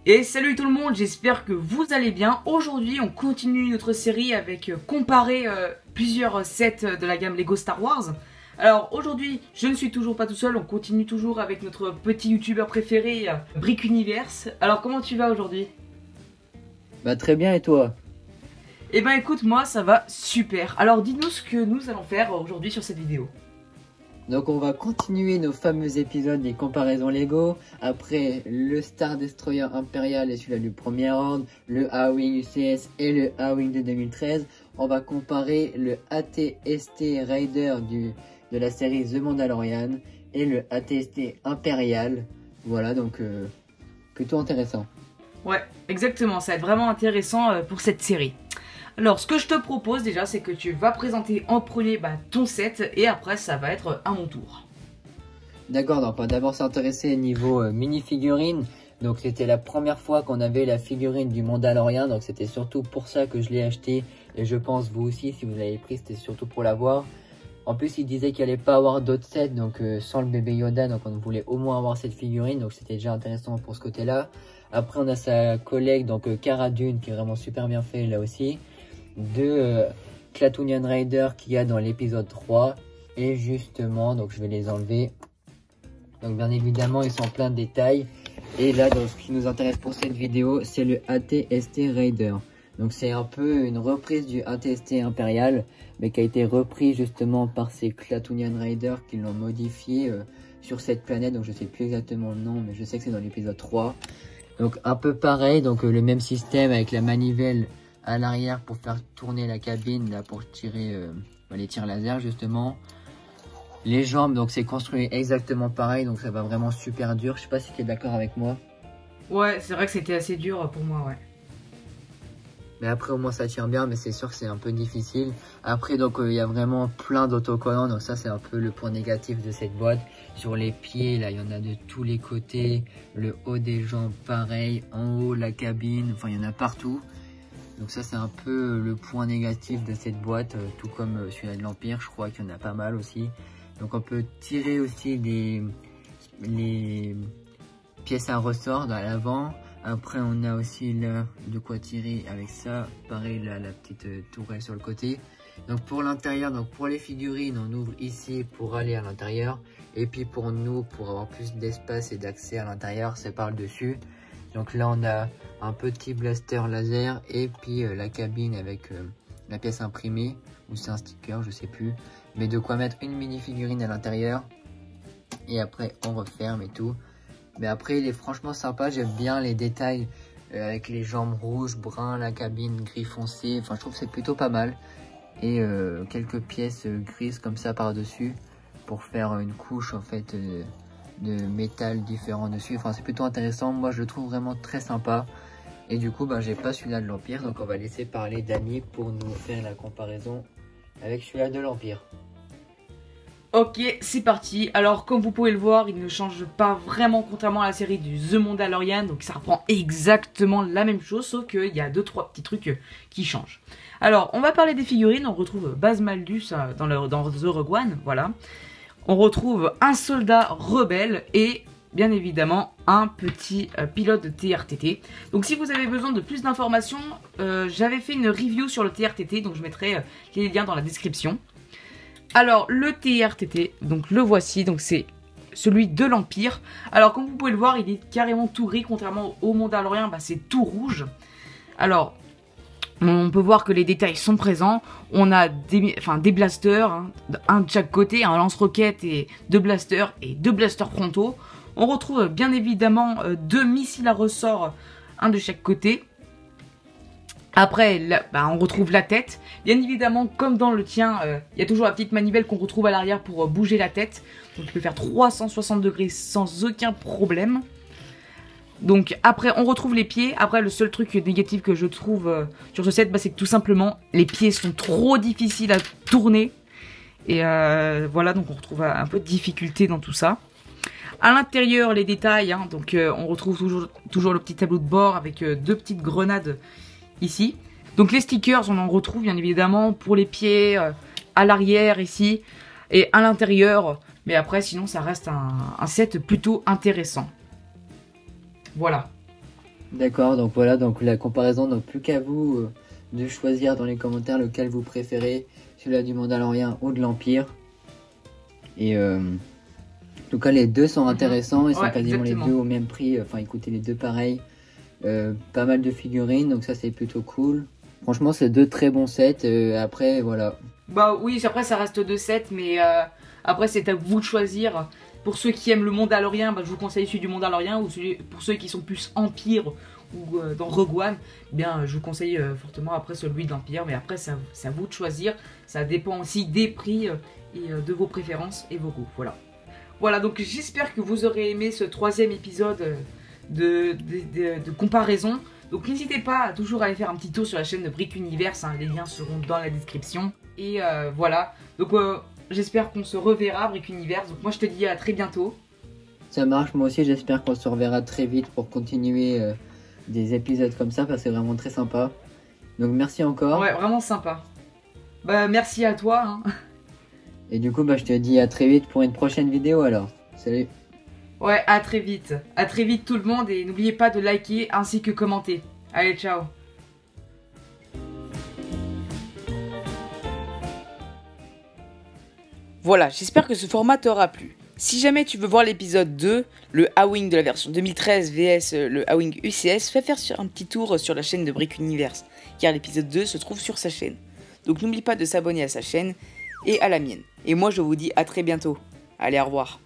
Et salut tout le monde, j'espère que vous allez bien. Aujourd'hui on continue notre série avec comparer plusieurs sets de la gamme Lego Star Wars. Alors aujourd'hui je ne suis toujours pas tout seul, on continue toujours avec notre petit youtubeur préféré Brick Universe. Alors comment tu vas aujourd'hui? Bah très bien, et toi? Eh ben écoute, moi ça va super. Alors dis-nous ce que nous allons faire aujourd'hui sur cette vidéo. Donc on va continuer nos fameux épisodes des comparaisons Lego. Après le Star Destroyer Impérial et celui-là du Premier Ordre, le A-Wing UCS et le A-Wing de 2013. On va comparer le AT-ST Raider de la série The Mandalorian et le AT-ST Impérial. Voilà, donc plutôt intéressant. Ouais, exactement, ça va être vraiment intéressant pour cette série. Alors, ce que je te propose déjà, c'est que tu vas présenter en premier ton set et après, ça va être à mon tour. D'accord, donc on va d'abord s'intéresser au niveau mini-figurine. Donc c'était la première fois qu'on avait la figurine du Mandalorian, donc c'était surtout pour ça que je l'ai acheté. Et je pense vous aussi, si vous l'avez pris, c'était surtout pour l'avoir. En plus, il disait qu'il allait pas avoir d'autres sets, donc sans le bébé Yoda, donc on voulait au moins avoir cette figurine, donc c'était déjà intéressant pour ce côté-là. Après, on a sa collègue, donc Cara Dune, qui est vraiment super bien fait là aussi. De Klatooinian Raider qu'il y a dans l'épisode 3. Et justement, donc je vais les enlever. Donc bien évidemment, ils sont plein de détails. Et là, donc, ce qui nous intéresse pour cette vidéo, c'est le AT-ST Raider. Donc c'est un peu une reprise du AT-ST Impérial, mais qui a été repris justement par ces Klatooinian Raiders qui l'ont modifié sur cette planète. Donc je sais plus exactement le nom, mais je sais que c'est dans l'épisode 3. Donc un peu pareil, donc le même système avec la manivelle à l'arrière pour faire tourner la cabine, là pour tirer les tirs laser justement. Les jambes, donc c'est construit exactement pareil, donc ça va vraiment super dur. Je sais pas si tu es d'accord avec moi. Ouais, c'est vrai que c'était assez dur pour moi, ouais. Mais après au moins ça tient bien, mais c'est sûr que c'est un peu difficile. Après donc il y a vraiment plein d'autocollants, donc ça c'est un peu le point négatif de cette boîte. Sur les pieds là il y en a de tous les côtés, le haut des jambes pareil, en haut la cabine, enfin il y en a partout. Donc ça c'est un peu le point négatif de cette boîte, tout comme celui-là de l'Empire, je crois qu'il y en a pas mal aussi. Donc on peut tirer aussi les pièces à ressort à l'avant. Après on a aussi là de quoi tirer avec ça, pareil là, la petite tourelle sur le côté. Donc pour l'intérieur, donc pour les figurines on ouvre ici pour aller à l'intérieur. Et puis pour nous, pour avoir plus d'espace et d'accès à l'intérieur, c'est par le dessus. Donc là on a un petit blaster laser et puis la cabine avec la pièce imprimée, ou c'est un sticker, je sais plus. Mais de quoi mettre une mini figurine à l'intérieur. Et après on referme et tout. Mais après il est franchement sympa, j'aime bien les détails avec les jambes rouges, brun, la cabine gris foncé. Enfin je trouve que c'est plutôt pas mal. Et quelques pièces grises comme ça par dessus pour faire une couche en fait de métal différent dessus. Enfin c'est plutôt intéressant, moi je le trouve vraiment très sympa. Et du coup j'ai pas celui-là de l'Empire, donc on va laisser parler Dany pour nous faire la comparaison avec celui-là de l'Empire. Ok, c'est parti. Alors comme vous pouvez le voir, il ne change pas vraiment contrairement à la série du The Mandalorian. Donc ça reprend exactement la même chose, sauf qu'il y a 2-3 petits trucs qui changent. Alors on va parler des figurines. On retrouve Baz Maldus dans The Rogue One, voilà. On retrouve un soldat rebelle et bien évidemment un petit pilote de TRTT. Donc si vous avez besoin de plus d'informations, j'avais fait une review sur le TRTT, donc je mettrai les liens dans la description. Alors le TRTT, donc le voici, donc c'est celui de l'Empire. Alors comme vous pouvez le voir, il est carrément tout gris, contrairement au Mandalorian, c'est tout rouge. Alors on peut voir que les détails sont présents. On a des blasters, hein, un de chaque côté, un lance-roquettes et deux blasters frontaux. On retrouve bien évidemment deux missiles à ressort, un de chaque côté. Après, là, on retrouve la tête. Bien évidemment, comme dans le tien, il y a toujours la petite manivelle qu'on retrouve à l'arrière pour bouger la tête. Donc tu peux faire 360 degrés sans aucun problème. Donc après on retrouve les pieds. Après le seul truc négatif que je trouve sur ce set, c'est que tout simplement les pieds sont trop difficiles à tourner. Et voilà, donc on retrouve un peu de difficulté dans tout ça. À l'intérieur les détails, hein, donc on retrouve toujours le petit tableau de bord avec deux petites grenades ici. Donc les stickers on en retrouve bien évidemment pour les pieds, à l'arrière ici et à l'intérieur. Mais après sinon ça reste un set plutôt intéressant. Voilà. D'accord, donc voilà, donc la comparaison, donc plus qu'à vous de choisir dans les commentaires lequel vous préférez, celui-là du Mandalorian ou de l'Empire. Et en tout cas, les deux sont intéressants, ils sont Ouais, quasiment exactement. les deux au même prix, enfin ils coûtaient les deux pareils. Pas mal de figurines, donc ça c'est plutôt cool. Franchement, c'est deux très bons sets, après voilà. Bah oui, après ça reste 2 sets, mais après c'est à vous de choisir. Pour ceux qui aiment le Mandalorian, bah, je vous conseille celui du Mandalorian, ou celui, pour ceux qui sont plus Empire ou dans Rogue One, eh bien je vous conseille fortement après celui de l'Empire, mais après c'est à vous de choisir. Ça dépend aussi des prix et de vos préférences et vos goûts, voilà. Voilà, donc j'espère que vous aurez aimé ce 3e épisode de comparaison. Donc n'hésitez pas à toujours aller faire un petit tour sur la chaîne de Brick Universe, hein, les liens seront dans la description. Et voilà, donc j'espère qu'on se reverra Brick Universe, donc moi je te dis à très bientôt. Ça marche, moi aussi j'espère qu'on se reverra très vite pour continuer des épisodes comme ça, parce que c'est vraiment très sympa. Donc merci encore. Ouais, vraiment sympa. Bah merci à toi, hein. Et du coup, bah, je te dis à très vite pour une prochaine vidéo alors. Salut. Ouais, à très vite. À très vite tout le monde, et n'oubliez pas de liker ainsi que commenter. Allez, ciao. Voilà, j'espère que ce format t'aura plu. Si jamais tu veux voir l'épisode 2, le A-Wing de la version 2013 vs le A-Wing UCS, fais faire un petit tour sur la chaîne de Brick Universe, car l'épisode 2 se trouve sur sa chaîne. Donc n'oublie pas de s'abonner à sa chaîne et à la mienne. Et moi je vous dis à très bientôt. Allez, au revoir.